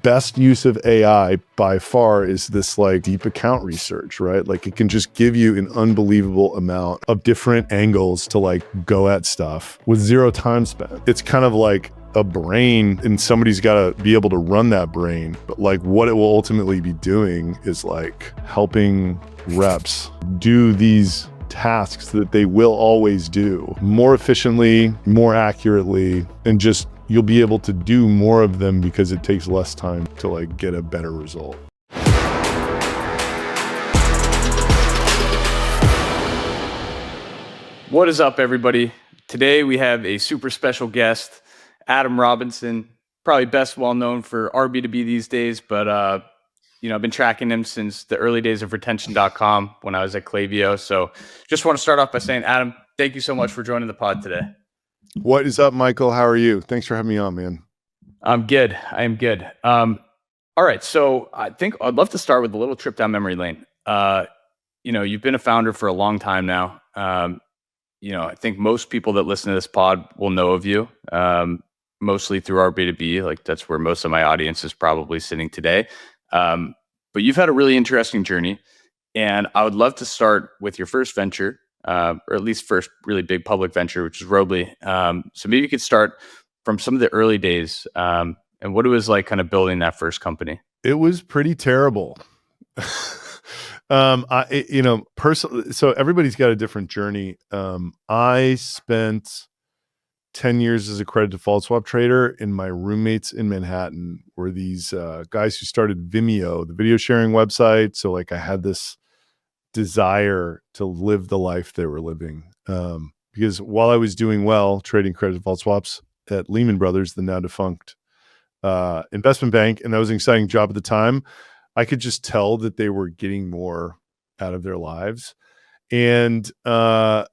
best use of AI by far is this like deep account research, right? Like it can just give you an unbelievable amount of different angles to like go at stuff with zero time spent. It's kind of like a brain, and somebody's got to be able to run that brain. But like what it will ultimately be doing is like helping reps do these tasks that they will always do more efficiently, more accurately, and just you'll be able to do more of them because it takes less time to like get a better result. What is up, everybody? Today we have a super special guest, Adam Robinson, probably best well known for RB2B these days, but I've been tracking him since the early days of retention.com when I was at Klaviyo. So just want to start off by saying, Adam, thank you so much for joining the pod today. What is up, Michael? How are you? Thanks for having me on, man. I'm good. I am good. All right. So I think I'd love to start with a little trip down memory lane. You've been a founder for a long time now. I think most people that listen to this pod will know of you, mostly through our B2B. Like that's where most of my audience is probably sitting today. But you've had a really interesting journey, and I would love to start with your first venture, or at least first really big public venture, which is Robly. So maybe you could start from some of the early days, and what it was like kind of building that first company. It was pretty terrible. Personally, so everybody's got a different journey. I spent 10 years as a credit default swap trader, and my roommates in Manhattan were these guys who started Vimeo, the video sharing website. So like I had this desire to live the life they were living. Because while I was doing well trading credit default swaps at Lehman Brothers, the now defunct investment bank, and that was an exciting job at the time, I could just tell that they were getting more out of their lives. And, the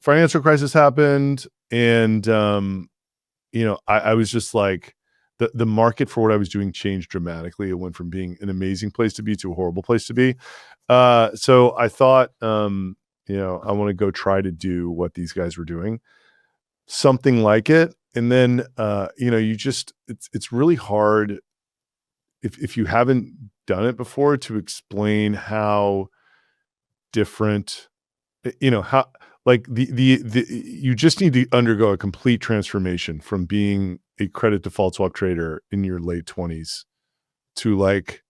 financial crisis happened, and, I was just like, the market for what I was doing changed dramatically. It went from being an amazing place to be to a horrible place to be. So I thought, I want to go try to do what these guys were doing, something like it. And then, it's really hard if you haven't done it before to explain how different, how like you just need to undergo a complete transformation from being a credit default swap trader in your late 20s to like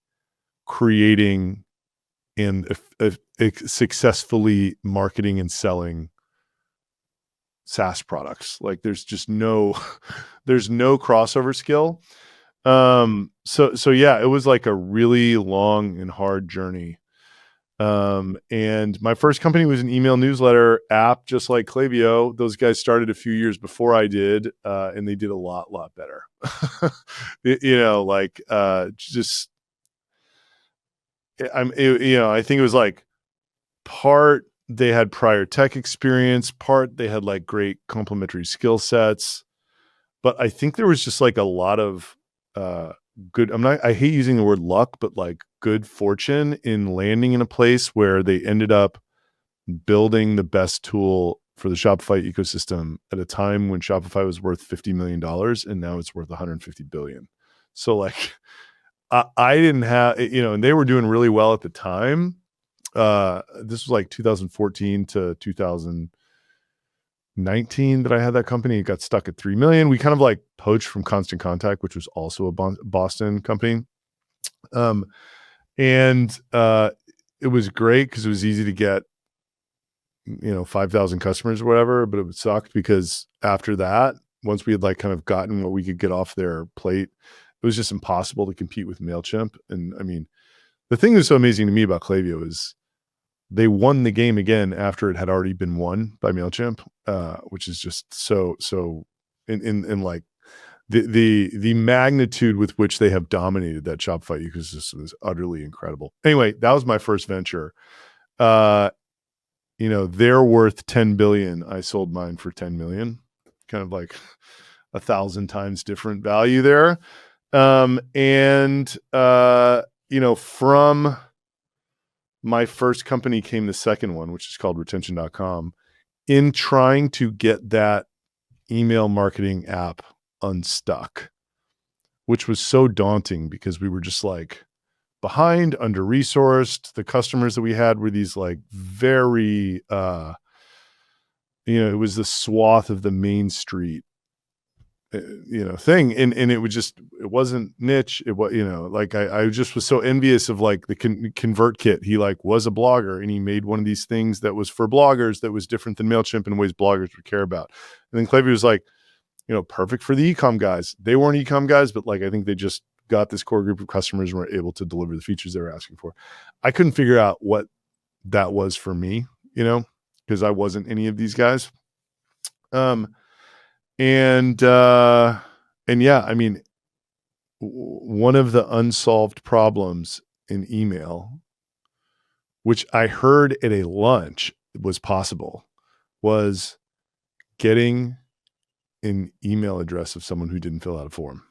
creating and successfly marketing and selling SaaS products. Like there's just there's no crossover skill. So yeah, it was like a really long and hard journey. And my first company was an email newsletter app, just like Klaviyo. Those guys started a few years before I did, and they did a lot better. I think it was like part they had prior tech experience, part they had like great complementary skill sets. But I think there was just like a lot of good, I hate using the word luck, but like good fortune in landing in a place where they ended up building the best tool for the Shopify ecosystem at a time when Shopify was worth $50 million and now it's worth $150 billion. So like I didn't have, and they were doing really well at the time. This was like 2014 to 2019 that I had that company. It got stuck at 3 million. We kind of like poached from Constant Contact, which was also a Boston company. It was great because it was easy to get, 5,000 customers or whatever, but it sucked because after that, once we had like kind of gotten what we could get off their plate, it was just impossible to compete with MailChimp. And I mean, the thing that's so amazing to me about Klaviyo is they won the game again after it had already been won by MailChimp, which is just so in like the magnitude with which they have dominated that Shopify ecosystem is utterly incredible. Anyway, that was my first venture. They're worth 10 billion. I sold mine for 10 million, kind of like 1,000 times different value there. From my first company came the second one, which is called retention.com, in trying to get that email marketing app unstuck, which was so daunting because we were just like behind, under-resourced. The customers that we had were these like very, it was the swath of the main street, thing. And it was just, it wasn't niche. It was, like I just was so envious of like the ConvertKit. He like was a blogger and he made one of these things that was for bloggers that was different than MailChimp in ways bloggers would care about. And then Klaviyo was like, perfect for the ecom guys. They weren't ecom guys, but like, I think they just got this core group of customers and were able to deliver the features they were asking for. I couldn't figure out what that was for me, because I wasn't any of these guys. And yeah, I mean, one of the unsolved problems in email, which I heard at a lunch was possible, was getting an email address of someone who didn't fill out a form.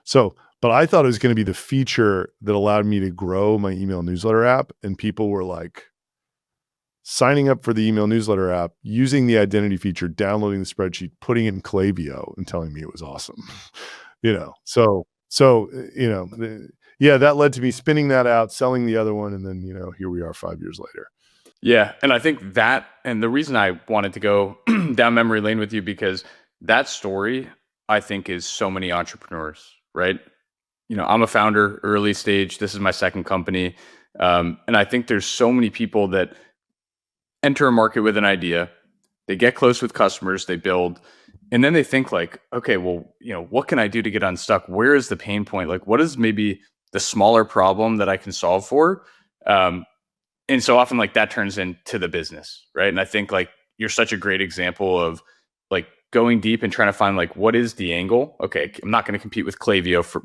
So, but I thought it was going to be the feature that allowed me to grow my email newsletter app. And people were like signing up for the email newsletter app, using the identity feature, downloading the spreadsheet, putting it in Klaviyo and telling me it was awesome. Yeah, that led to me spinning that out, selling the other one. And then, here we are 5 years later. Yeah. And I think that, and the reason I wanted to go down memory lane with you, because that story, I think, is so many entrepreneurs, right? I'm a founder, early stage. This is my second company. And I think there's so many people that enter a market with an idea, they get close with customers, they build, and then they think like, okay, well, what can I do to get unstuck? Where is the pain point? Like, what is maybe the smaller problem that I can solve for? And so often like that turns into the business, right? And I think like you're such a great example of like going deep and trying to find like, what is the angle? Okay, I'm not going to compete with Klaviyo for,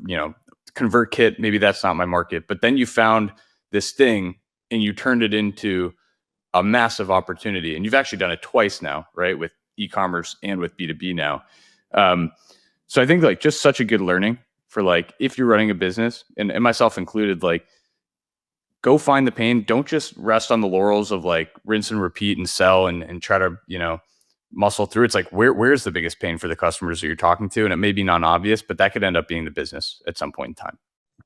ConvertKit. Maybe that's not my market. But then you found this thing and you turned it into a massive opportunity. And you've actually done it twice now, right? With e-commerce and with B2B now. So I think like just such a good learning for like, if you're running a business, and myself included, like go find the pain. Don't just rest on the laurels of like rinse and repeat and sell and try to, muscle through. It's like, where's the biggest pain for the customers that you're talking to? And it may be non-obvious, but that could end up being the business at some point in time.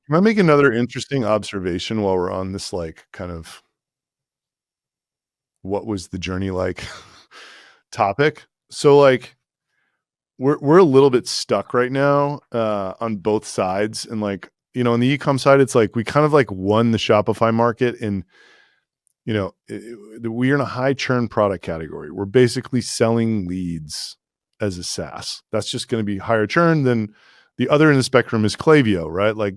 Can I make another interesting observation while we're on this, like kind of what was the journey like topic? So like we're a little bit stuck right now on both sides. And like, on the e-com side, it's like we kind of like won the Shopify market, and we're in a high churn product category. We're basically selling leads as a SaaS. That's just going to be higher churn than the other end of the spectrum is Klaviyo, right? Like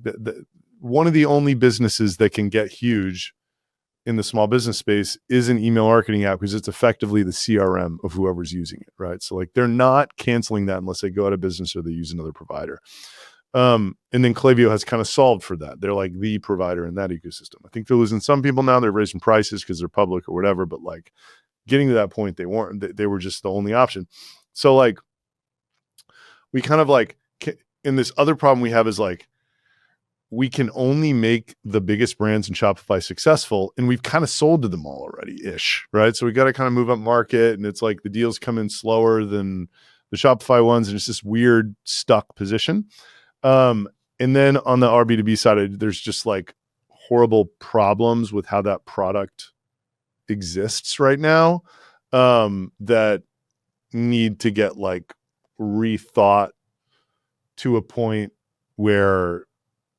one of the only businesses that can get huge in the small business space is an email marketing app because it's effectively the CRM of whoever's using it, right? So like they're not canceling that unless they go out of business or they use another provider. And then Klaviyo has kind of solved for that. They're like the provider in that ecosystem. I think they're losing some people now. They're raising prices because they're public or whatever, but like getting to that point, they weren't. They were just the only option. So like we kind of like, and this other problem we have is like, we can only make the biggest brands in Shopify successful, and we've kind of sold to them all already-ish, right? So we got to kind of move up market, and it's like the deals come in slower than the Shopify ones, and it's this weird stuck position. And then on the RB2B side, there's just like horrible problems with how that product exists right now that need to get like rethought to a point where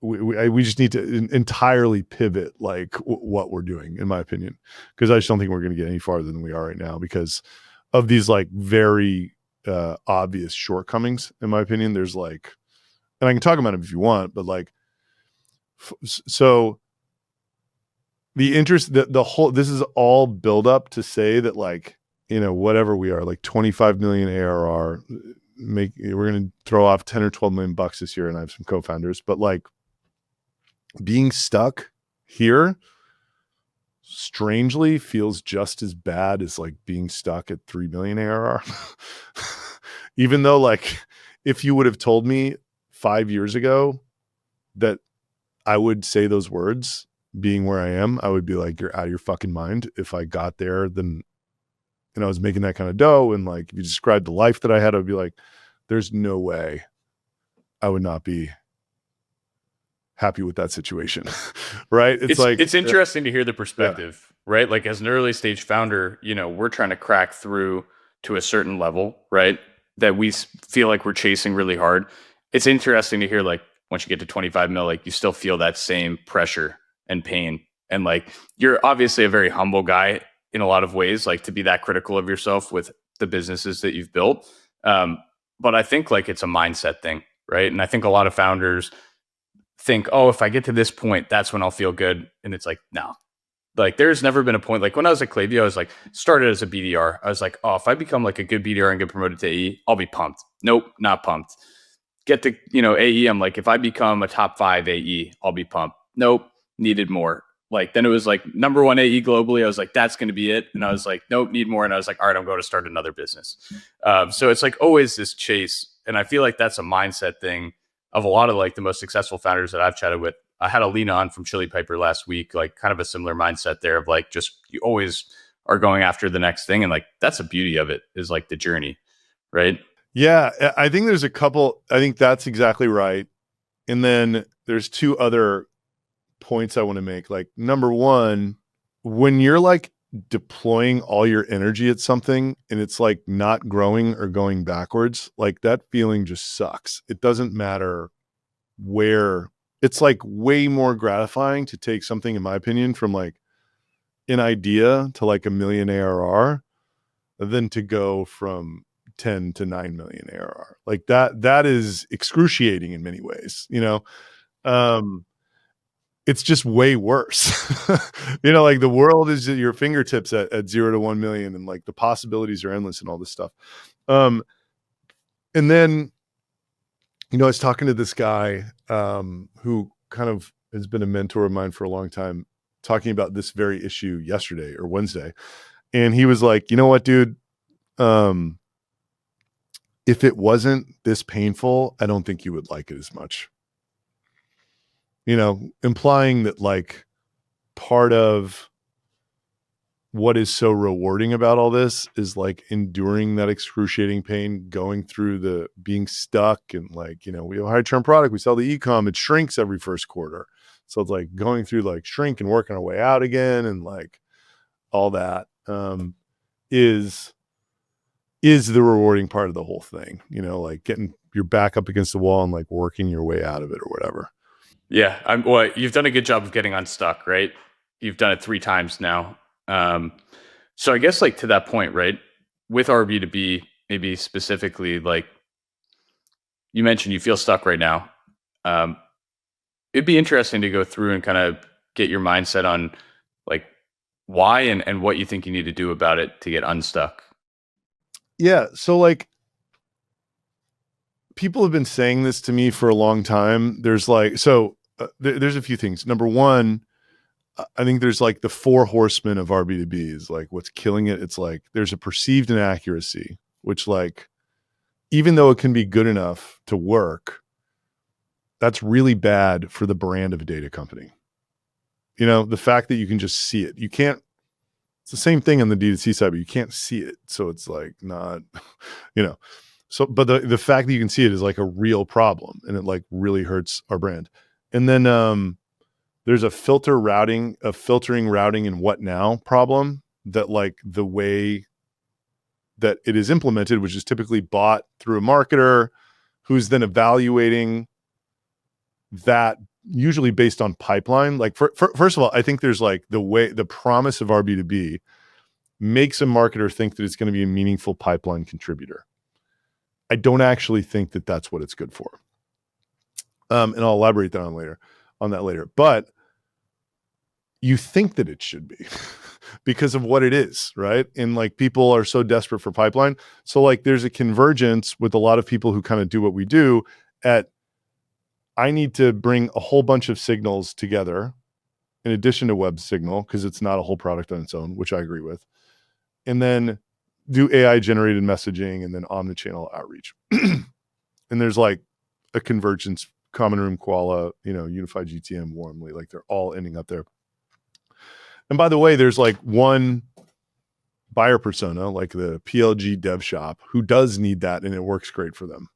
we just need to entirely pivot like what we're doing, in my opinion, because I just don't think we're going to get any farther than we are right now because of these like very obvious shortcomings. In my opinion, there's like, and I can talk about them if you want, but like, so the interest that the whole, this is all build up to say that like, whatever we are, like 25 million ARR, we're going to throw off 10 or 12 million bucks this year. And I have some co-founders, but like, being stuck here strangely feels just as bad as like being stuck at 3 million ARR. Even though like if you would have told me 5 years ago that I would say those words being where I am, I would be like, you're out of your fucking mind. If I got there, then, and I was making that kind of dough. And like, if you described the life that I had, I'd be like, there's no way I would not be happy with that situation. Right? It's interesting to hear the yeah, perspective, right? Like as an early stage founder, we're trying to crack through to a certain level, right? That we feel like we're chasing really hard. It's interesting to hear like once you get to 25 mil, like you still feel that same pressure and pain. And like you're obviously a very humble guy in a lot of ways, like to be that critical of yourself with the businesses that you've built. But I think like it's a mindset thing, right? And I think a lot of founders think, oh, if I get to this point, that's when I'll feel good. And it's like, no. Like there's never been a point. Like when I was at Klaviyo, I was like, started as a BDR. I was like, oh, if I become like a good BDR and get promoted to AE, I'll be pumped. Nope, not pumped. Get to, AE, I'm like, if I become a top 5 AE, I'll be pumped. Nope, needed more. Like then it was like number 1 AE globally. I was like, that's going to be it. And I was like, nope, need more. And I was like, all right, I'm going to start another business. So it's like always this chase. And I feel like that's a mindset thing of a lot of like the most successful founders that I've chatted with. I had Alina on from Chili Piper last week, like kind of a similar mindset there of like just you always are going after the next thing. And like that's the beauty of it is like the journey, right? yeah. I think there's a couple. I think that's exactly right. And then there's 2 other points I want to make. Like number one, when you're like deploying all your energy at something and it's like not growing or going backwards, like that feeling just sucks. It doesn't matter where. It's like way more gratifying to take something, in my opinion, from like an idea to like 1 million ARR than to go from 10 to 9 million ARR. Like that is excruciating in many ways, Um, it's just way worse. Like the world is at your fingertips at 0 to 1 million, and like the possibilities are endless and all this stuff. And then, I was talking to this guy who kind of has been a mentor of mine for a long time, talking about this very issue yesterday or Wednesday. And he was like, you know what, dude? If it wasn't this painful, I don't think you would like it as much. Implying that like part of what is so rewarding about all this is like enduring that excruciating pain, going through the being stuck, and like, we have a high churn product, we sell the e-com, it shrinks every first quarter. So it's like going through like shrink and working our way out again, and like all that is the rewarding part of the whole thing, like getting your back up against the wall and like working your way out of it or whatever. Yeah. Well, you've done a good job of getting unstuck, right? You've done it 3 times now. So I guess like to that point, right? With our B2B, maybe specifically, like you mentioned, you feel stuck right now. It'd be interesting to go through and kind of get your mindset on like why and what you think you need to do about it to get unstuck. Yeah. So like people have been saying this to me for a long time. There's like, there's a few things. Number one, I think there's like the 4 horsemen of RB2B is like what's killing it. It's like there's a perceived inaccuracy, which like, even though it can be good enough to work, that's really bad for the brand of a data company. The fact that you can just see it, you can't, it's the same thing on the D2C side, but you can't see it. So it's like not, so, but the fact that you can see it is like a real problem, and it like really hurts our brand. And then, there's a filtering, routing, and what now problem that like the way that it is implemented, which is typically bought through a marketer who's then evaluating that, usually based on pipeline. Like first of all, I think there's like the promise of our B2B makes a marketer think that it's going to be a meaningful pipeline contributor. I don't actually think that that's what it's good for. And I'll elaborate on that later. But you think that it should be because of what it is, right? And like people are so desperate for pipeline. So like there's a convergence with a lot of people who kind of do what we do at, I need to bring a whole bunch of signals together in addition to web signal, because it's not a whole product on its own, which I agree with. And then do AI generated messaging and then omnichannel outreach. And there's like a convergence, common room, Koala, unified GTM, warmly, like they're all ending up there. And by the way, there's like one buyer persona, like the PLG dev shop, who does need that, and it works great for them.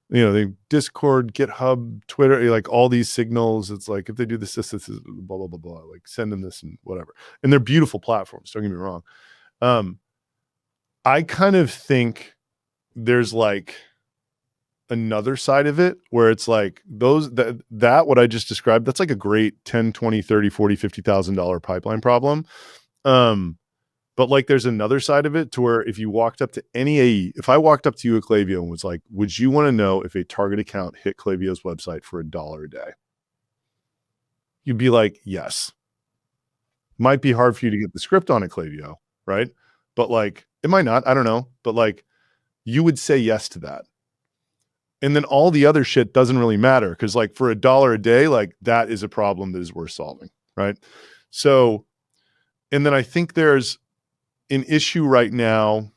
They Discord, GitHub, Twitter, like all these signals. It's like if they do this is blah blah blah blah. Like send them this and whatever. And they're beautiful platforms. Don't get me wrong. I kind of think there's like another side of it where it's like that what I just described, that's like a great 10, 20, 30, 40, $50,000 pipeline problem. But like there's another side of it to where if you walked up to any AE, if I walked up to you at Klaviyo and was like, would you want to know if a target account hit Klaviyo's website for $1 a day? You'd be like, yes. Might be hard for you to get the script on at Klaviyo, right? But like, it might not, I don't know. But like, you would say yes to that. And then all the other shit doesn't really matter because like for $1 a day, like that is a problem that is worth solving, right? So, and then I think there's an issue right now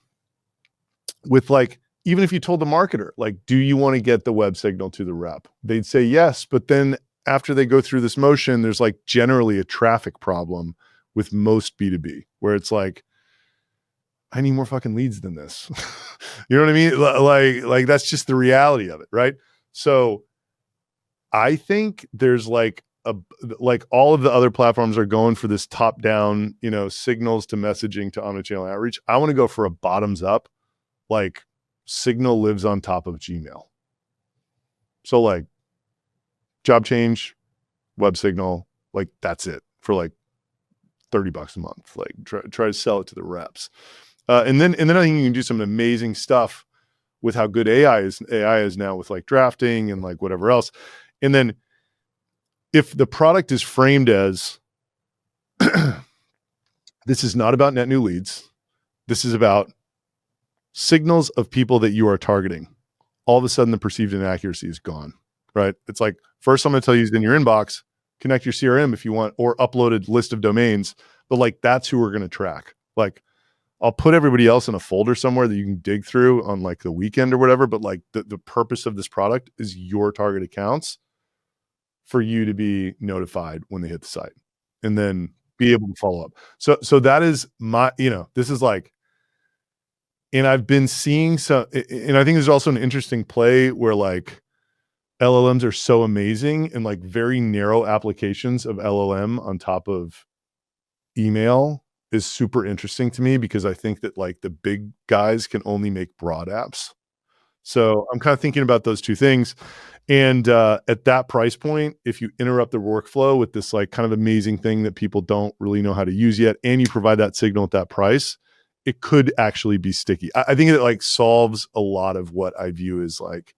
with like, even if you told the marketer, like, do you want to get the web signal to the rep? They'd say yes, but then after they go through this motion, there's like generally a traffic problem with most B2B where it's like, I need more fucking leads than this. You know what I mean? Like that's just the reality of it, right? So I think there's like all of the other platforms are going for this top down, signals to messaging to omnichannel outreach. I want to go for a bottoms up, like Signal lives on top of Gmail. So like job change, web signal, like that's it for like $30 a month. Like try to sell it to the reps. And then I think you can do some amazing stuff with how good AI is now with like drafting and like whatever else. And then if the product is framed as this is not about net new leads, this is about signals of people that you are targeting, all of a sudden the perceived inaccuracy is gone, right? It's like, first I'm going to tell you is in your inbox, connect your CRM if you want, or upload a list of domains, but like that's who we're going to track. Like I'll put everybody else in a folder somewhere that you can dig through on like the weekend or whatever. But like the purpose of this product is your target accounts for you to be notified when they hit the site and then be able to follow up. So that is my, this is like, and I've been seeing some, and I think there's also an interesting play where like LLMs are so amazing and like very narrow applications of LLM on top of email is super interesting to me because I think that like the big guys can only make broad apps. So I'm kind of thinking about those two things. And at that price point, if you interrupt the workflow with this like kind of amazing thing that people don't really know how to use yet, and you provide that signal at that price, it could actually be sticky. I think it like solves a lot of what I view as like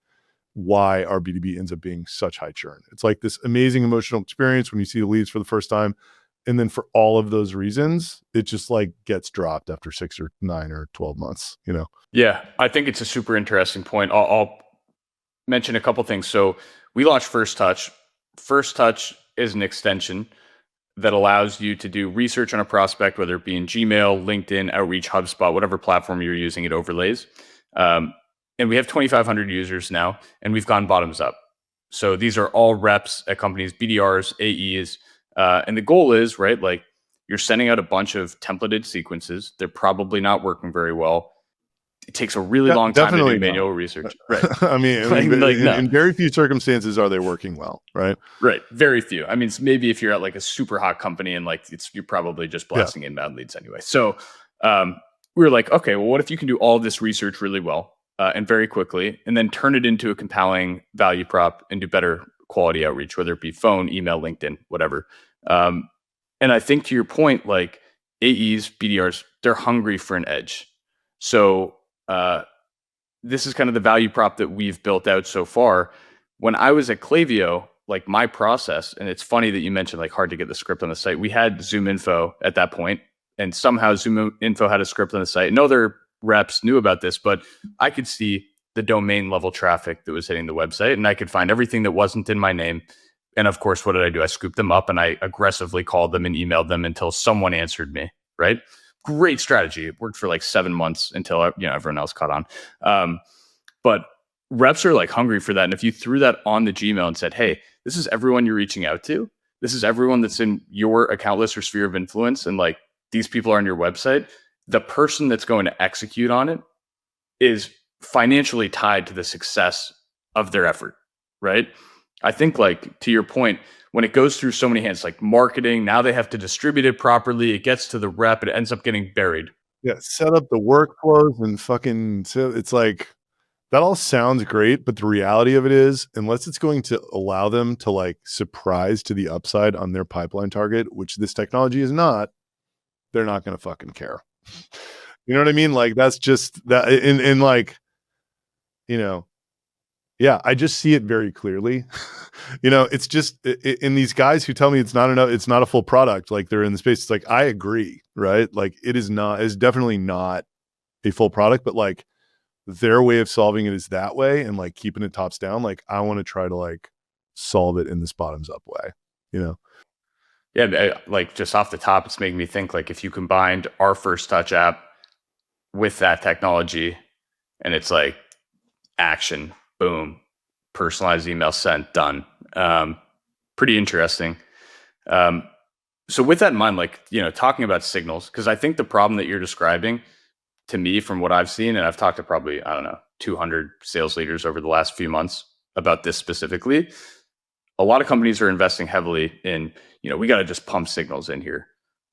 why our B2B ends up being such high churn. It's like this amazing emotional experience when you see the leads for the first time. And then for all of those reasons, it just like gets dropped after 6 or 9 or 12 months, Yeah, I think it's a super interesting point. I'll mention a couple things. So we launched First Touch. First Touch is an extension that allows you to do research on a prospect, whether it be in Gmail, LinkedIn, Outreach, HubSpot, whatever platform you're using, it overlays. And we have 2,500 users now, and we've gone bottoms up. So these are all reps at companies, BDRs, AEs. And the goal is, right, like you're sending out a bunch of templated sequences. They're probably not working very well. It takes a really long time to do manual research. Right. I mean, in very few circumstances are they working well, right? Right. Very few. I mean, maybe if you're at like a super hot company and like you're probably just blasting inbound leads anyway. So we were like, okay, well, what if you can do all this research really well and very quickly, and then turn it into a compelling value prop and do better quality outreach, whether it be phone, email, LinkedIn, whatever. And I think to your point, like AEs, BDRs, they're hungry for an edge. So this is kind of the value prop that we've built out so far. When I was at Klaviyo, like my process, and it's funny that you mentioned like hard to get the script on the site. We had Zoom Info at that point, and somehow Zoom Info had a script on the site. No other reps knew about this, but I could see the domain level traffic that was hitting the website, and I could find everything that wasn't in my name. And of course, what did I do? I scooped them up and I aggressively called them and emailed them until someone answered me, right? Great strategy. It worked for like 7 months until everyone else caught on. But reps are like hungry for that. And if you threw that on the Gmail and said, hey, this is everyone you're reaching out to, this is everyone that's in your account list or sphere of influence, and like these people are on your website, the person that's going to execute on it is financially tied to the success of their effort, right? I think, like, to your point, when it goes through so many hands, like marketing, now they have to distribute it properly. It gets to the rep, it ends up getting buried. Yeah, set up the workflows and fucking so it's like that all sounds great, but the reality of it is, unless it's going to allow them to like surprise to the upside on their pipeline target, which this technology is not, they're not gonna fucking care. You know what I mean? Like that's just that in like, you know, yeah, I just see it very clearly. You know, it's just in these guys who tell me it's not enough, it's not a full product, like they're in the space. It's like I agree, right? Like it is not, it's definitely not a full product, but like their way of solving it is that way and like keeping it tops down. Like I want to try to like solve it in this bottoms up way, you know? Yeah, like just off the top, it's making me think, like, if you combined our First Touch app with that technology, and it's like action, boom, personalized email sent, done. Pretty interesting. Um, so with that in mind, like, talking about signals, because I think the problem that you're describing, to me, from what I've seen, and I've talked to probably, I don't know, 200 sales leaders over the last few months about this specifically. A lot of companies are investing heavily in, we got to just pump signals in here.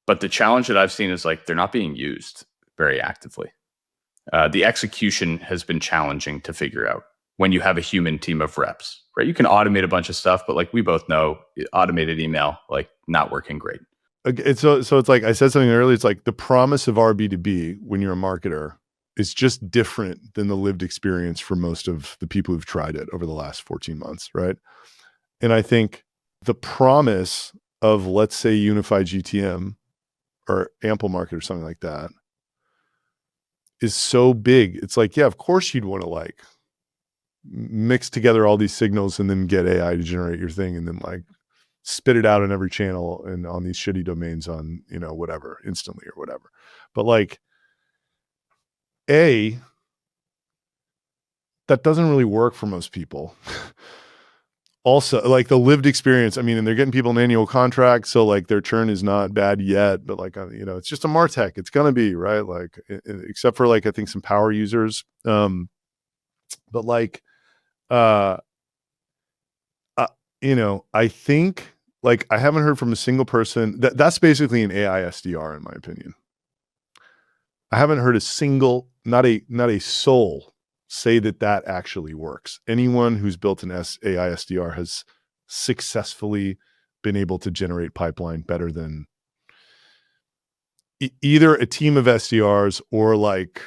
But the challenge that I've seen is, like, they're not being used very actively. The execution has been challenging to figure out when you have a human team of reps, right? You can automate a bunch of stuff, but like we both know, automated email, like, not working great. It's so it's like I said something earlier. It's like the promise of our B2B when you're a marketer is just different than the lived experience for most of the people who've tried it over the last 14 months, right? And I think the promise of, let's say, unified GTM or ample market or something like that is so big. It's like, yeah, of course you'd want to like mix together all these signals and then get AI to generate your thing and then like spit it out on every channel and on these shitty domains on, whatever, instantly or whatever. But like, that doesn't really work for most people. Also, like the lived experience, I mean, and they're getting people an annual contract, so like their churn is not bad yet, but like, it's just a MarTech. It's gonna be, right? Like, except for like, I think some power users. But like, uh, I think like I haven't heard from a single person that's basically an AI SDR in my opinion. I haven't heard a single, not a soul say that actually works. Anyone who's built an AI SDR has successfully been able to generate pipeline better than either a team of SDRs or like,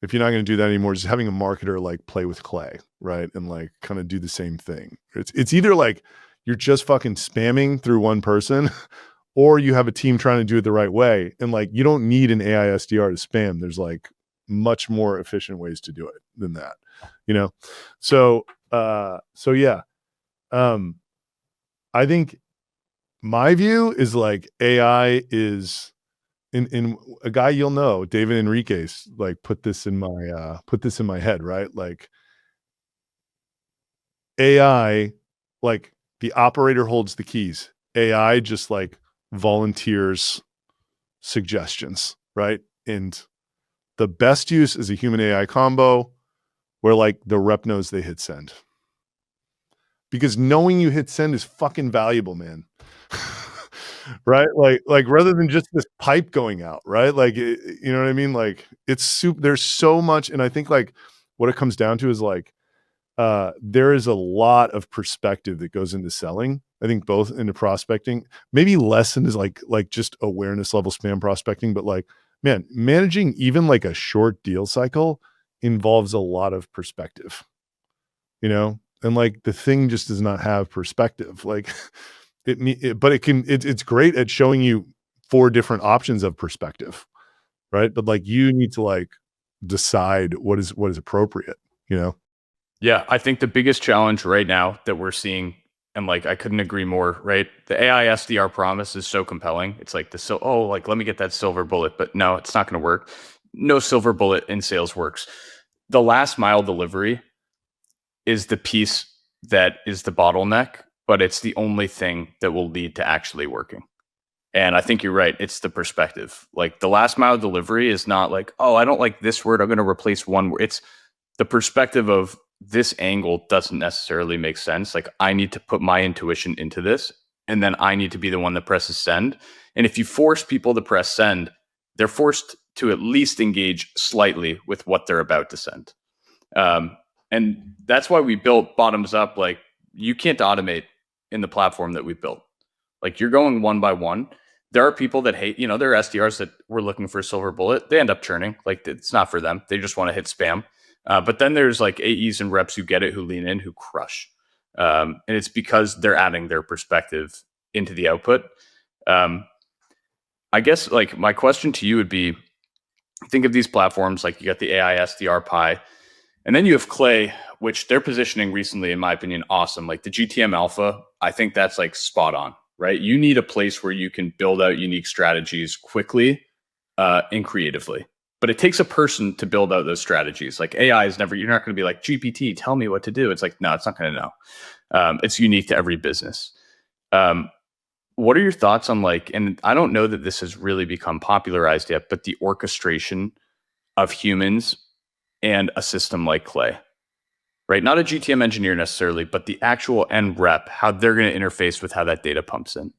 if you're not going to do that anymore, just having a marketer like play with clay, right? And like kind of do the same thing. It's either like you're just fucking spamming through one person or you have a team trying to do it the right way. And like, you don't need an AI SDR to spam. There's like much more efficient ways to do it than that, So, yeah. I think my view is like AI is in a guy, David Enriquez, like put this in my head, right? Like AI, like the operator holds the keys. AI just like volunteers suggestions, right? And the best use is a human AI combo where like the rep knows they hit send. Because knowing you hit send is fucking valuable, man. Right? Like rather than just this pipe going out, right? Like, you know what I mean? Like it's super, there's so much. And I think like what it comes down to is like, there is a lot of perspective that goes into selling. I think both into prospecting, maybe less into like just awareness level spam prospecting, but like, man, managing even like a short deal cycle involves a lot of perspective, and like the thing just does not have perspective. Like but it's great at showing you 4 different options of perspective, right? But like you need to like decide what is appropriate, Yeah, I think the biggest challenge right now that we're seeing, and like I couldn't agree more, right? The AI SDR promise is so compelling. It's like like, let me get that silver bullet, but no, it's not going to work. No silver bullet in sales works. The last mile delivery is the piece that is the bottleneck, but it's the only thing that will lead to actually working. And I think you're right. It's the perspective. Like the last mile delivery is not like, oh, I don't like this word, I'm going to replace one word. It's the perspective of, this angle doesn't necessarily make sense. Like, I need to put my intuition into this, and then I need to be the one that presses send. And if you force people to press send, they're forced to at least engage slightly with what they're about to send. And that's why we built bottoms up. Like, you can't automate in the platform that we built. Like, you're going one by one. There are people that hate, there are SDRs that were looking for a silver bullet. They end up churning. Like, it's not for them. They just want to hit spam. But then there's like AEs and reps who get it, who lean in, who crush. And it's because they're adding their perspective into the output. I guess like my question to you would be, think of these platforms, like you got the AISDR pie, and then you have Clay, which they're positioning recently, in my opinion, awesome. Like the GTM alpha, I think that's like spot on, right? You need a place where you can build out unique strategies quickly and creatively. But it takes a person to build out those strategies. Like AI is never, you're not going to be like, GPT, tell me what to do. It's like, no, it's not going to know. It's unique to every business. What are your thoughts on like, and I don't know that this has really become popularized yet, but the orchestration of humans and a system like Clay, right? Not a GTM engineer necessarily, but the actual end rep, how they're going to interface with how that data pumps in.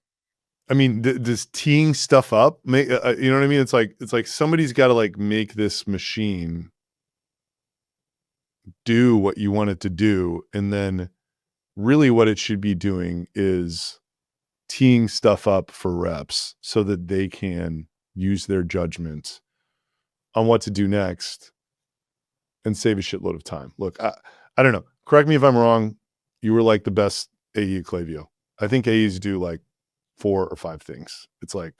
I mean, does teeing stuff up make, you know what I mean? It's like somebody's got to like make this machine do what you want it to do. And then really what it should be doing is teeing stuff up for reps so that they can use their judgment on what to do next and save a shitload of time. Look, I don't know. Correct me if I'm wrong. You were like the best AE at Klaviyo. I think AEs do like 4 or 5 things. It's like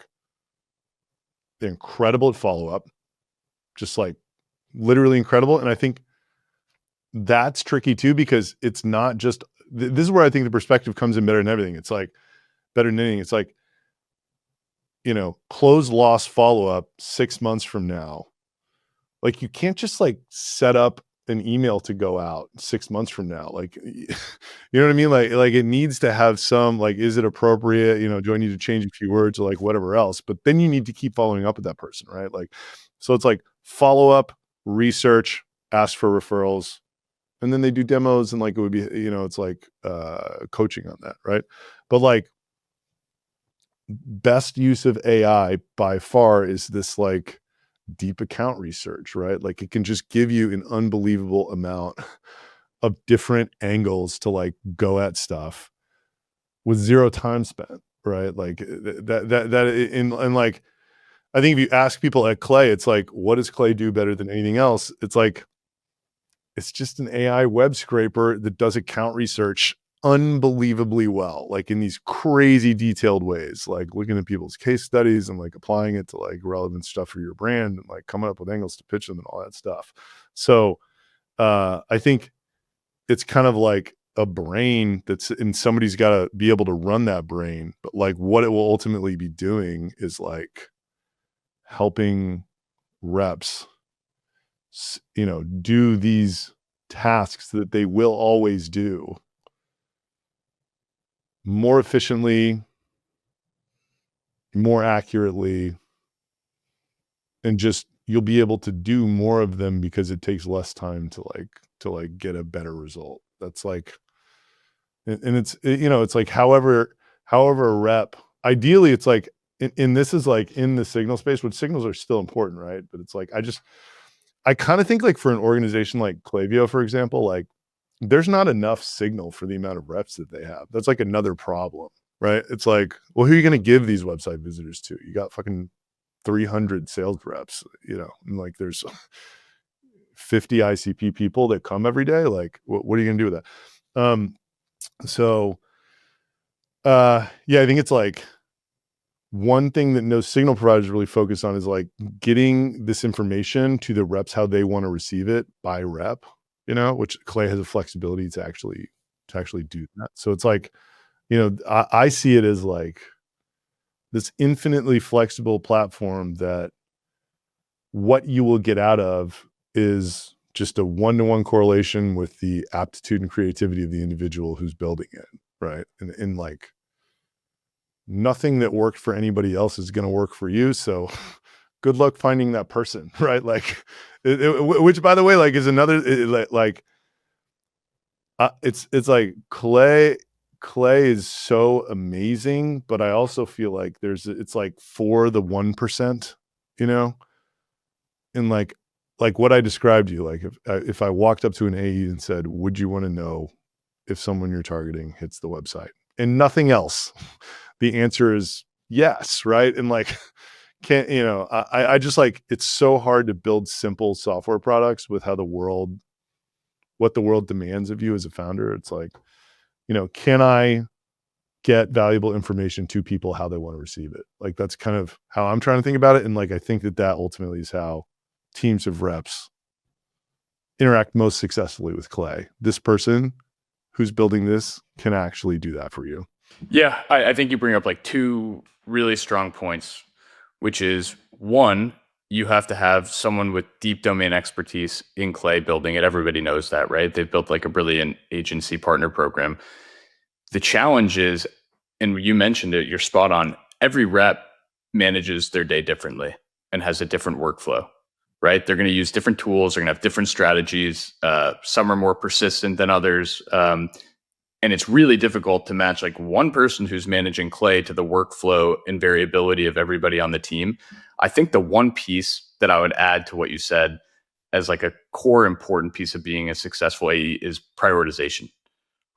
they're incredible at follow-up, just like literally incredible. And I think that's tricky too, because it's not just, this is where I think the perspective comes in better than everything. It's like better than anything. It's like, close loss follow-up 6 months from now. Like you can't just like set up an email to go out 6 months from now. Like, you know what I mean? Like it needs to have some, like, is it appropriate? Do I need to change a few words or like whatever else? But then you need to keep following up with that person, right? Like, so it's like follow up, research, ask for referrals, and then they do demos, and like it would be, it's like coaching on that, right? But like best use of AI by far is this like deep account research, right? Like it can just give you an unbelievable amount of different angles to like go at stuff with 0 time spent, right? Like and like, I think if you ask people at Clay, it's like, what does Clay do better than anything else? It's like, it's just an AI web scraper that does account research unbelievably well, like in these crazy detailed ways, like looking at people's case studies and like applying it to like relevant stuff for your brand and like coming up with angles to pitch them and all that stuff. So I think it's kind of like a brain and somebody's got to be able to run that brain. But like what it will ultimately be doing is like helping reps, do these tasks that they will always do more efficiently, more accurately, and just you'll be able to do more of them because it takes less time to get a better result. That's like, and it's like however a rep, ideally it's like, and this is like in the signal space, which signals are still important, right? But it's like, I kind of think like for an organization like Klaviyo, for example, like there's not enough signal for the amount of reps that they have. That's like another problem, right? It's like, well, who are you going to give these website visitors to? You got fucking 300 sales reps, and like there's 50 ICP people that come every day. Like, what are you going to do with that? Yeah, I think it's like one thing that no signal providers really focus on is like getting this information to the reps how they want to receive it by rep, which Clay has a flexibility to actually do that. So it's like, I see it as like this infinitely flexible platform that what you will get out of is just a one-to-one correlation with the aptitude and creativity of the individual who's building it, right? And like nothing that worked for anybody else is going to work for you. So good luck finding that person, right? Like, which by the way, like is another, like It's like Clay is so amazing, but I also feel like it's like for the 1%, you know? And like what I described to you, like if I walked up to an AE and said, "Would you wanna know if someone you're targeting hits the website?" And nothing else, the answer is yes, right? And like, can't you know, I just like it's so hard to build simple software products with how the world what the world demands of you as a founder. It's like, can I get valuable information to people how they want to receive it? Like that's kind of how I'm trying to think about it. And like I think that ultimately is how teams of reps interact most successfully with Clay. This person who's building this can actually do that for you. Yeah, I think you bring up like two really strong points, which is one, you have to have someone with deep domain expertise in Clay building it. Everybody knows that, right? They've built like a brilliant agency partner program. The challenge is, and you mentioned it, you're spot on. Every rep manages their day differently and has a different workflow, right? They're going to use different tools. They're going to have different strategies. Some are more persistent than others. And it's really difficult to match like one person who's managing Clay to the workflow and variability of everybody on the team. I think the one piece that I would add to what you said as like a core important piece of being a successful AE is prioritization,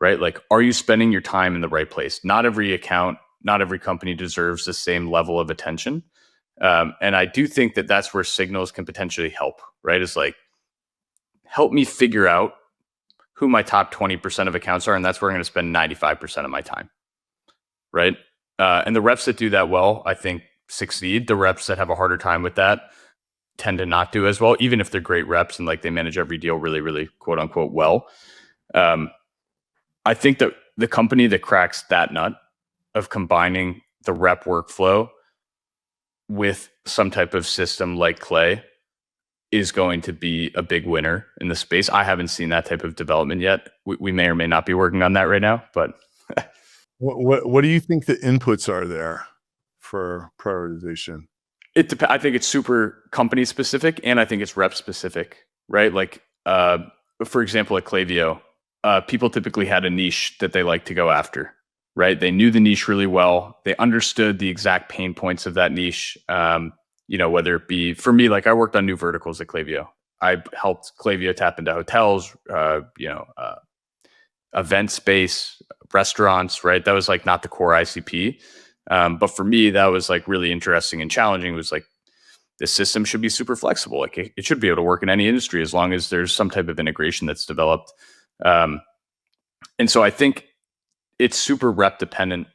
right? Like, are you spending your time in the right place? Not every account, not every company deserves the same level of attention. And I do think that that's where signals can potentially help, right? Is like, help me figure out who my top 20% of accounts are. And that's where I'm going to spend 95% of my time, right? And the reps that do that well, I think succeed. The reps that have a harder time with that tend to not do as well, even if they're great reps and like they manage every deal really, really quote unquote well. I think that the company that cracks that nut of combining the rep workflow with some type of system like Clay is going to be a big winner in the space. I haven't seen that type of development yet. We may or may not be working on that right now, but What do you think the inputs are there for prioritization? I think it's super company specific, and I think it's rep specific, right? Like, for example, at Klaviyo, people typically had a niche that they like to go after, right? They knew the niche really well. They understood the exact pain points of that niche. Whether it be for me, like I worked on new verticals at Klaviyo. I helped Klaviyo tap into hotels, event space, restaurants, right? That was like not the core ICP. But for me, that was like really interesting and challenging. It was like, the system should be super flexible. Like it should be able to work in any industry as long as there's some type of integration that's developed. And so I think it's super rep dependent.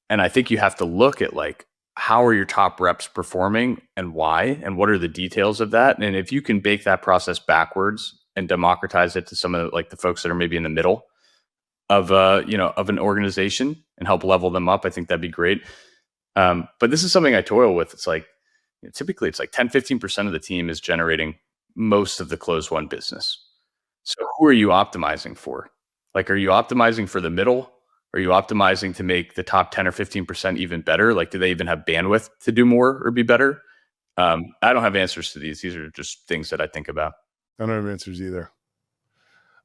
And I think you have to look at like, how are your top reps performing and why, and what are the details of that? And if you can bake that process backwards and democratize it to some of the folks that are maybe in the middle of of an organization and help level them up, I think that'd be great. But this is something I toil with. It's like, typically it's like 10-15% of the team is generating most of the closed won business. So who are you optimizing for? Like, are you optimizing for the middle? Are you optimizing to make the top 10 or 15% even better? Like, do they even have bandwidth to do more or be better? I don't have answers to these. These are just things that I think about. I don't have answers either.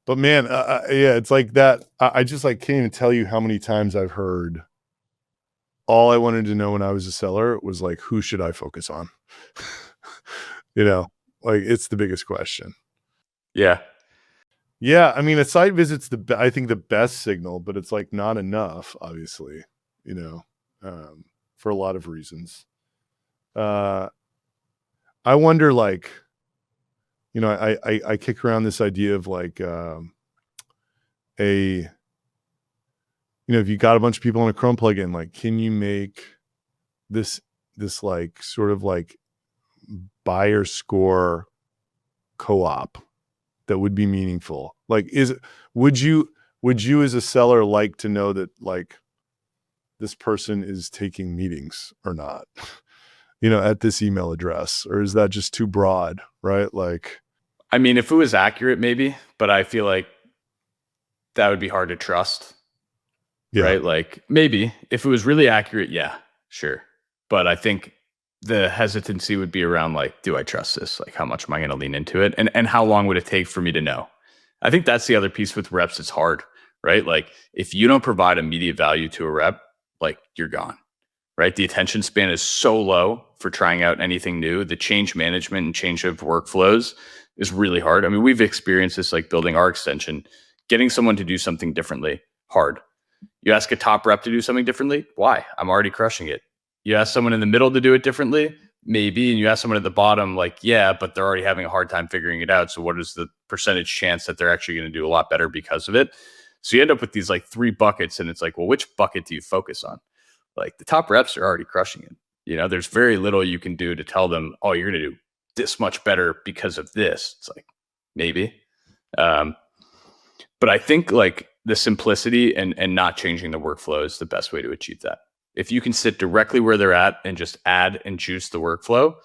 But man, yeah, it's like that. I just like can't even tell you how many times I've heard. All I wanted to know when I was a seller was like, who should I focus on? Like it's the biggest question. Yeah. Yeah, I mean, a site visit's I think the best signal, but it's like not enough, obviously, you know, for a lot of reasons. I wonder, like, I kick around this idea of like if you got a bunch of people on a Chrome plugin, like, can you make this like sort of like buyer score co-op that would be meaningful? Like, would you as a seller like to know that like this person is taking meetings or not, at this email address, or is that just too broad, right? Like, I mean, if it was accurate, maybe, but I feel like that would be hard to trust. yeah, right? Like maybe if it was really accurate, yeah, sure. But I think the hesitancy would be around like, do I trust this? Like, how much am I going to lean into it? And how long would it take for me to know? I think that's the other piece with reps. It's hard, right? Like if you don't provide immediate value to a rep, like you're gone, right? The attention span is so low for trying out anything new. The change management and change of workflows is really hard. I mean, we've experienced this like building our extension, getting someone to do something differently, hard. You ask a top rep to do something differently, why? I'm already crushing it. You ask someone in the middle to do it differently, maybe, and you ask someone at the bottom, like, yeah, but they're already having a hard time figuring it out. So what is the percentage chance that they're actually going to do a lot better because of it? So you end up with these like 3 buckets, and it's like, well, which bucket do you focus on? Like the top reps are already crushing it. You know, there's very little you can do to tell them, oh, you're going to do this much better because of this. It's like, maybe. But I think like the simplicity and not changing the workflow is the best way to achieve that. If you can sit directly where they're at and just add and juice the workflow,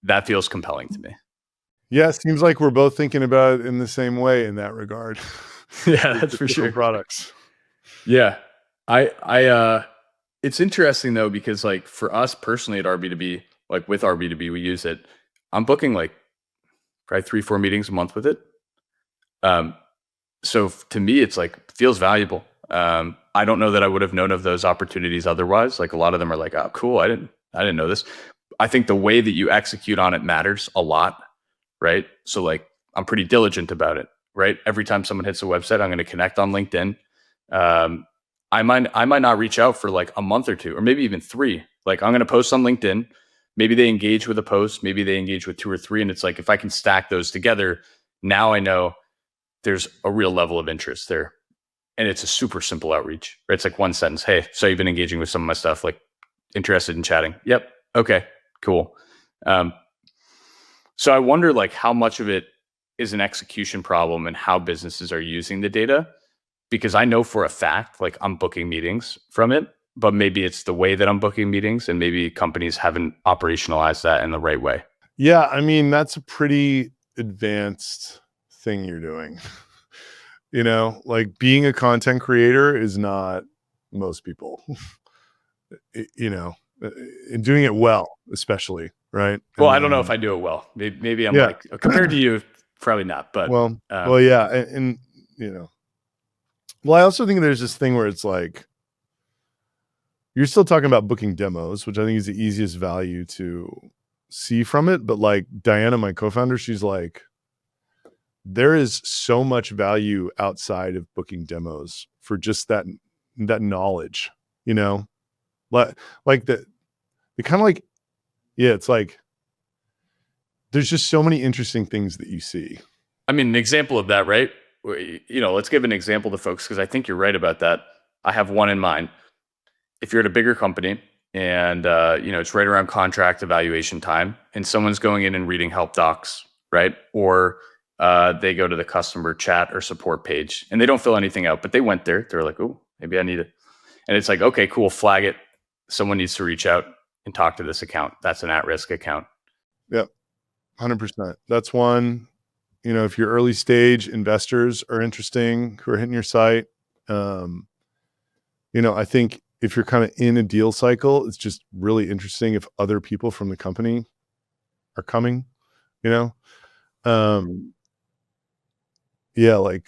that feels compelling to me. Yeah, it seems like we're both thinking about it in the same way in that regard. Yeah, that's for sure. Products. Yeah. It's interesting though, because like for us personally at RB2B, like with RB2B, we use it. I'm booking like probably 3-4 meetings a month with it. So to me, it's like feels valuable. I don't know that I would have known of those opportunities otherwise. Like a lot of them are like, oh, cool. I didn't know this. I think the way that you execute on it matters a lot, right? So like I'm pretty diligent about it, right? Every time someone hits a website, I'm going to connect on LinkedIn. I might not reach out for like a month or 2, or maybe even 3. Like I'm going to post on LinkedIn. Maybe they engage with a post. Maybe they engage with 2 or 3. And it's like, if I can stack those together, now I know there's a real level of interest there. And it's a super simple outreach, right? It's like one sentence. Hey, so you've been engaging with some of my stuff, like interested in chatting. Yep. Okay, cool. So I wonder like how much of it is an execution problem and how businesses are using the data, because I know for a fact, like I'm booking meetings from it, but maybe it's the way that I'm booking meetings and maybe companies haven't operationalized that in the right way. Yeah. I mean, that's a pretty advanced thing you're doing. You know, like being a content creator is not most people, you know, and doing it well, especially, right? Well, And I don't know if I do it well. Maybe I'm yeah. like, compared to you, probably not, but well, yeah. And, you know, well, I also think there's this thing where it's like, you're still talking about booking demos, which I think is the easiest value to see from it. But like Diana, my co-founder, she's like, there is so much value outside of booking demos for just that knowledge, you know, like the kind of like, yeah, it's like, there's just so many interesting things that you see. I mean, an example of that, right? You know, let's give an example to folks, because I think you're right about that. I have one in mind. If you're at a bigger company and, you know, it's right around contract evaluation time and someone's going in and reading help docs, right? Or they go to the customer chat or support page and they don't fill anything out, but they went there. They're like, oh, maybe I need it. And it's like, okay, cool, flag it. Someone needs to reach out and talk to this account. That's an at-risk account. Yep. 100%. That's one. You know, if your early stage investors are interesting, who are hitting your site, you know, I think if you're kind of in a deal cycle, it's just really interesting if other people from the company are coming, you know? Yeah, like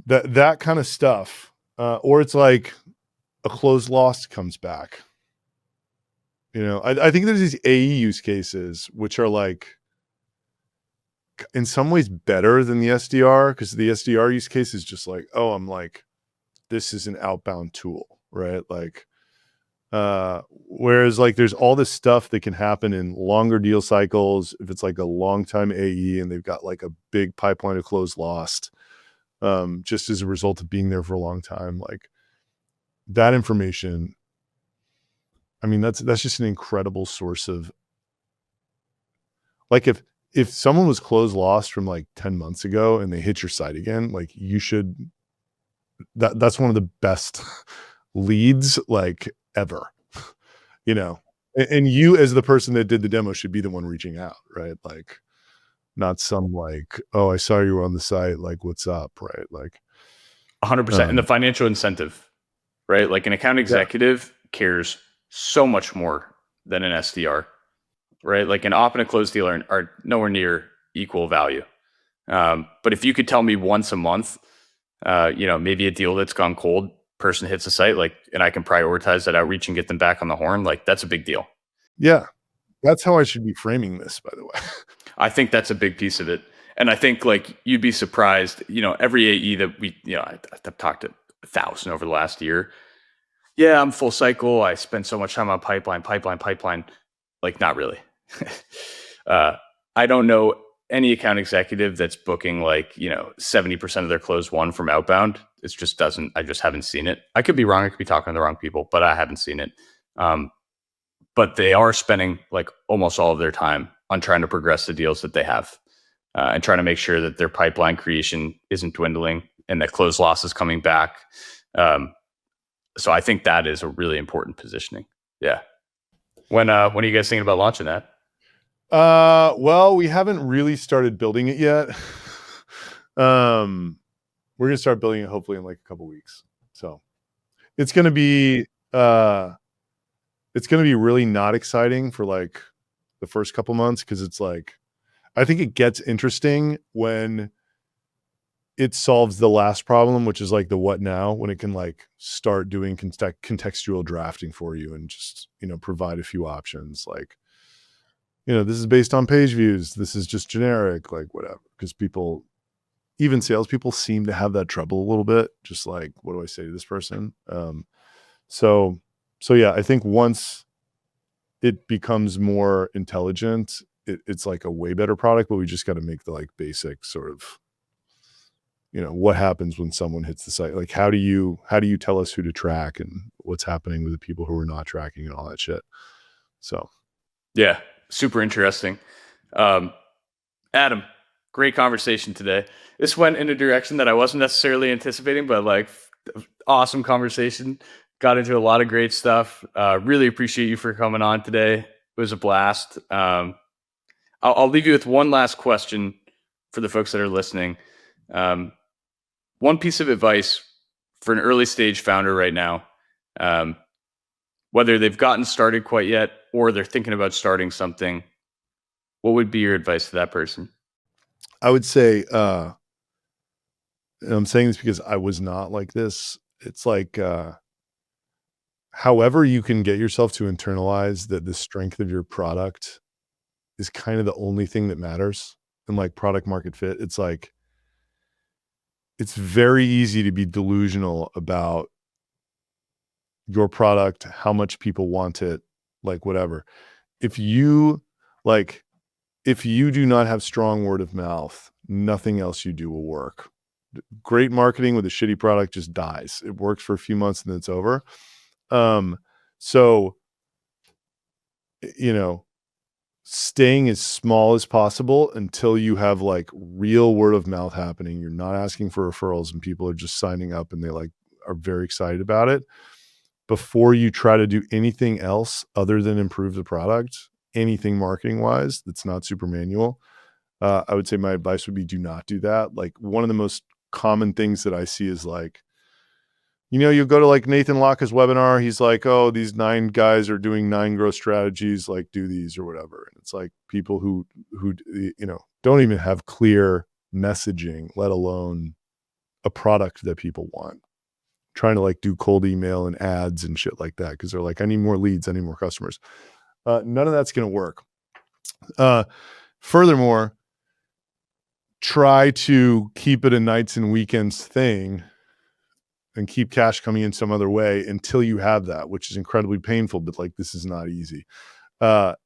that kind of stuff. Or it's like a closed loss comes back. You know, I think there's these AE use cases which are like in some ways better than the SDR, because the SDR use case is just like, oh, I'm like, this is an outbound tool, right? Like, whereas like there's all this stuff that can happen in longer deal cycles if it's like a long time AE and they've got like a big pipeline of closed lost, just as a result of being there for a long time. Like that information, I mean, that's just an incredible source of, like, if someone was closed lost from like 10 months ago and they hit your site again, like you should, that's one of the best leads like ever, you know, and you as the person that did the demo should be the one reaching out, right? Like not some like, oh, I saw you were on the site, like what's up, right? Like 100%. And the financial incentive, right? Like an account executive cares so much more than an SDR, right? Like an op and a closed deal are nowhere near equal value. But if you could tell me once a month, maybe a deal that's gone cold, person hits a site, like, and I can prioritize that outreach and get them back on the horn, like that's a big deal. Yeah. That's how I should be framing this, by the way. I think that's a big piece of it. And I think like you'd be surprised, every AE that I've talked to 1,000 over the last year. Yeah, I'm full cycle. I spend so much time on pipeline. Like, not really. uh, I don't know any account executive that's booking 70% of their closed won from outbound. It just doesn't, I just haven't seen it. I could be wrong. I could be talking to the wrong people, but I haven't seen it. But they are spending like almost all of their time on trying to progress the deals that they have, and trying to make sure that their pipeline creation isn't dwindling and that close loss is coming back. So I think that is a really important positioning. Yeah. When are you guys thinking about launching that? Well, we haven't really started building it yet. We're gonna start building it hopefully in like a couple weeks. So it's gonna be really not exciting for like the first couple months, because it's like, I think it gets interesting when it solves the last problem, which is like the what now, when it can like start doing contextual drafting for you and just, provide a few options. Like, this is based on page views. This is just generic, like whatever. Because people, even salespeople, seem to have that trouble a little bit. Just like, what do I say to this person? So yeah, I think once it becomes more intelligent, it's like a way better product, but we just got to make the like basic sort of, what happens when someone hits the site? Like, how do you tell us who to track and what's happening with the people who are not tracking and all that shit? So, Yeah, super interesting. Adam, great conversation today. This went in a direction that I wasn't necessarily anticipating, but like awesome conversation. Got into a lot of great stuff. Really appreciate you for coming on today. It was a blast. I'll leave you with one last question for the folks that are listening. One piece of advice for an early stage founder right now, whether they've gotten started quite yet or they're thinking about starting something, what would be your advice to that person? I would say, and I'm saying this because I was not like this. It's like, however you can get yourself to internalize that the strength of your product is kind of the only thing that matters, and like product market fit. It's like, it's very easy to be delusional about your product, how much people want it, like whatever. If you do not have strong word of mouth, nothing else you do will work. Great marketing with a shitty product just dies. It works for a few months and then it's over. So, staying as small as possible until you have like real word of mouth happening. You're not asking for referrals and people are just signing up and they like are very excited about it. Before you try to do anything else other than improve the product, anything marketing wise, that's not super manual. I would say my advice would be, do not do that. Like, one of the most common things that I see is like, you'll go to like Nathan Locke's webinar. He's like, oh, these 9 guys are doing 9 growth strategies, like do these or whatever. And it's like people who don't even have clear messaging, let alone a product that people want, trying to like do cold email and ads and shit like that. Cause they're like, I need more leads. I need more customers. None of that's going to work. Furthermore, try to keep it a nights and weekends thing and keep cash coming in some other way until you have that, which is incredibly painful, but like, this is not easy.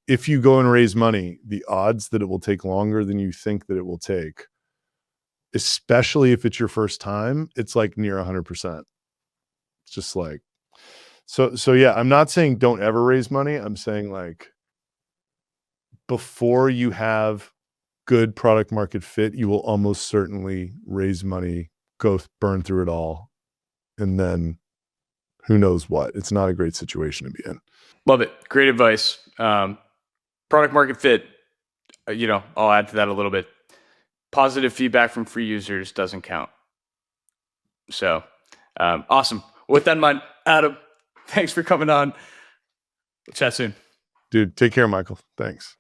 If you go and raise money, the odds that it will take longer than you think that it will take, especially if it's your first time, it's like near 100%. It's just like, so yeah, I'm not saying don't ever raise money. I'm saying like, before you have good product market fit, you will almost certainly raise money, burn through it all, and then who knows what. It's not a great situation to be in. Love it. Great advice. Product market fit, I'll add to that a little bit. Positive feedback from free users doesn't count. So, awesome. With that in mind, Adam, thanks for coming on. We'll chat soon. Dude, take care, Michael. Thanks.